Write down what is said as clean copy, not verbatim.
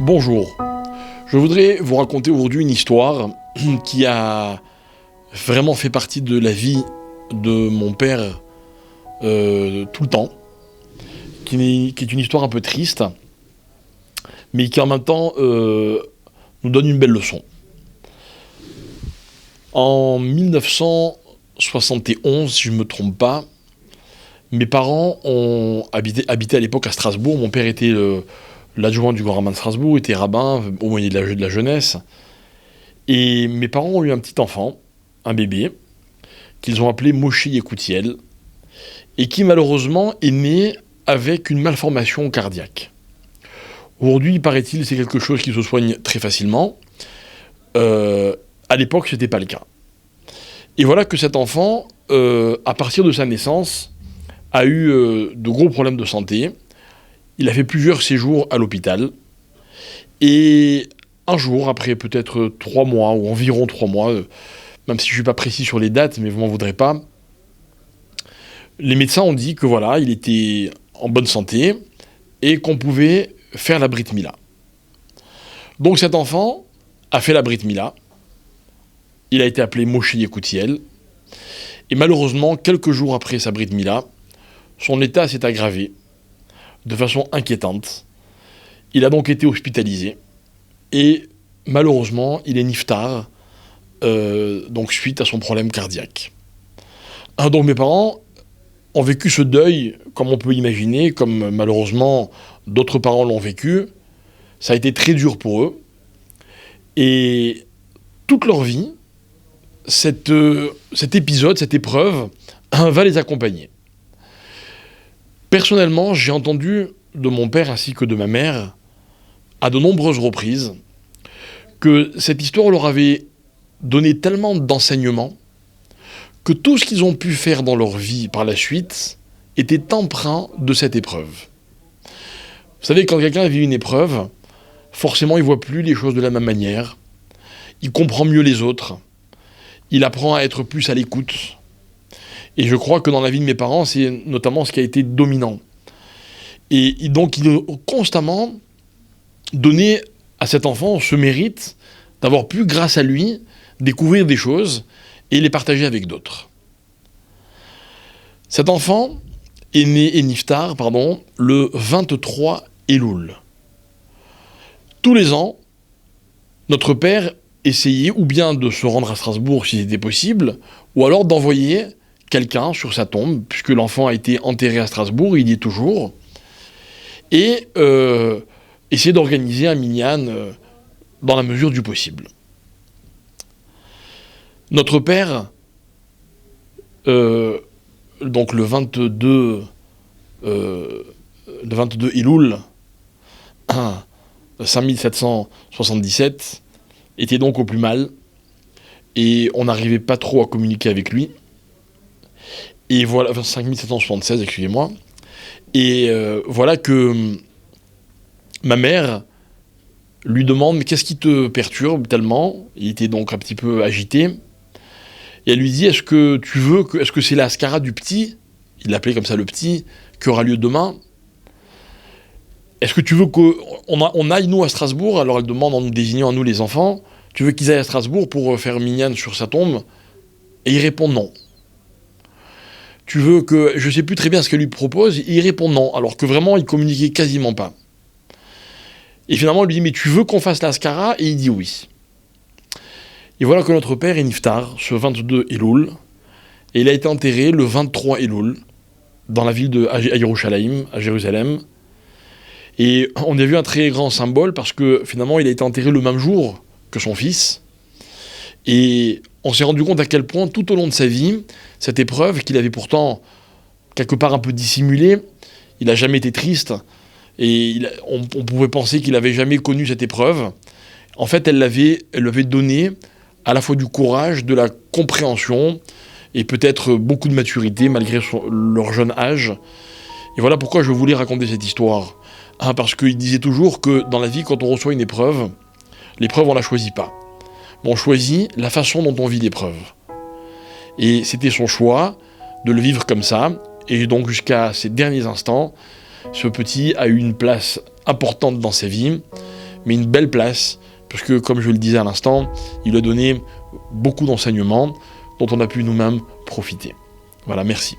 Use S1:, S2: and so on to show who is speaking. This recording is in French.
S1: Bonjour, je voudrais vous raconter aujourd'hui une histoire qui a vraiment fait partie de la vie de mon père tout le temps, qui est une histoire un peu triste, mais qui en même temps nous donne une belle leçon. En 1971, si je ne me trompe pas, mes parents ont habité à l'époque à Strasbourg. Mon père était l'adjoint du grand rabbin de Strasbourg, était rabbin, aumônier de la jeunesse. Et mes parents ont eu un petit enfant, un bébé, qu'ils ont appelé Moshe Yekoutiel, et qui malheureusement est né avec une malformation cardiaque. Aujourd'hui, paraît-il, c'est quelque chose qui se soigne très facilement. À l'époque, ce n'était pas le cas. Et voilà que cet enfant, à partir de sa naissance, a eu de gros problèmes de santé. Il a fait plusieurs séjours à l'hôpital. Et un jour, après peut-être 3 mois, ou environ 3 mois, même si je ne suis pas précis sur les dates, mais vous m'en voudrez pas, les médecins ont dit que voilà, il était en bonne santé et qu'on pouvait faire la Brit Mila. Donc cet enfant a fait la Brit Mila. Il a été appelé Moshe Yekoutiel. Et malheureusement, quelques jours après sa Brit Mila, son état s'est aggravé de façon inquiétante. Il a donc été hospitalisé. Et malheureusement, il est niftar, donc suite à son problème cardiaque. Donc mes parents ont vécu ce deuil, comme on peut imaginer, comme malheureusement d'autres parents l'ont vécu. Ça a été très dur pour eux. Et toute leur vie, cet épisode, cette épreuve, va les accompagner. Personnellement, j'ai entendu de mon père ainsi que de ma mère, à de nombreuses reprises, que cette histoire leur avait donné tellement d'enseignements que tout ce qu'ils ont pu faire dans leur vie par la suite était empreint de cette épreuve. Vous savez, quand quelqu'un vit une épreuve, forcément il ne voit plus les choses de la même manière, il comprend mieux les autres, il apprend à être plus à l'écoute. Et je crois que dans la vie de mes parents, c'est notamment ce qui a été dominant. Et donc ils ont constamment donné à cet enfant ce mérite d'avoir pu, grâce à lui, découvrir des choses et les partager avec d'autres. Cet enfant est né niftar, le 23 Elul. Tous les ans, notre père essayait ou bien de se rendre à Strasbourg si c'était possible, ou alors d'envoyer quelqu'un sur sa tombe, puisque l'enfant a été enterré à Strasbourg, il y est toujours, et essayer d'organiser un minyan dans la mesure du possible. Notre père, donc le 22 Elul 5777, était donc au plus mal, et on n'arrivait pas trop à communiquer avec lui. Et voilà, 5776, excusez-moi. Et voilà que ma mère lui demande « Mais qu'est-ce qui te perturbe tellement ?» Il était donc un petit peu agité. Et elle lui dit « Est-ce que c'est la Haskara du petit ?» Il l'appelait comme ça le petit, qui aura lieu demain. « Est-ce que tu veux qu'on aille, nous, à Strasbourg ?» Alors elle demande en nous désignant à nous les enfants « Tu veux qu'ils aillent à Strasbourg pour faire minyan sur sa tombe ?» Et il répond non. Tu veux que... Je ne sais plus très bien ce qu'elle lui propose, et il répond non, alors que vraiment, il communiquait quasiment pas. Et finalement, elle lui dit, mais tu veux qu'on fasse la Haskara ? Et il dit oui. Et voilà que notre père est niftar, ce 22 Elul, et il a été enterré le 23 Elul, dans la ville à Yerushalayim, à Jérusalem. Et on a vu un très grand symbole, parce que finalement, il a été enterré le même jour que son fils. Et on s'est rendu compte à quel point, tout au long de sa vie, cette épreuve, qu'il avait pourtant quelque part un peu dissimulée, il n'a jamais été triste, et on pouvait penser qu'il n'avait jamais connu cette épreuve. En fait, elle lui avait donné à la fois du courage, de la compréhension, et peut-être beaucoup de maturité, malgré leur jeune âge. Et voilà pourquoi je voulais raconter cette histoire. Parce qu'il disait toujours que dans la vie, quand on reçoit une épreuve, l'épreuve, on ne la choisit pas. On choisit la façon dont on vit l'épreuve. Et c'était son choix de le vivre comme ça. Et donc jusqu'à ces derniers instants, ce petit a eu une place importante dans sa vie, mais une belle place, parce que, comme je le disais à l'instant, il a donné beaucoup d'enseignements dont on a pu nous-mêmes profiter. Voilà, merci.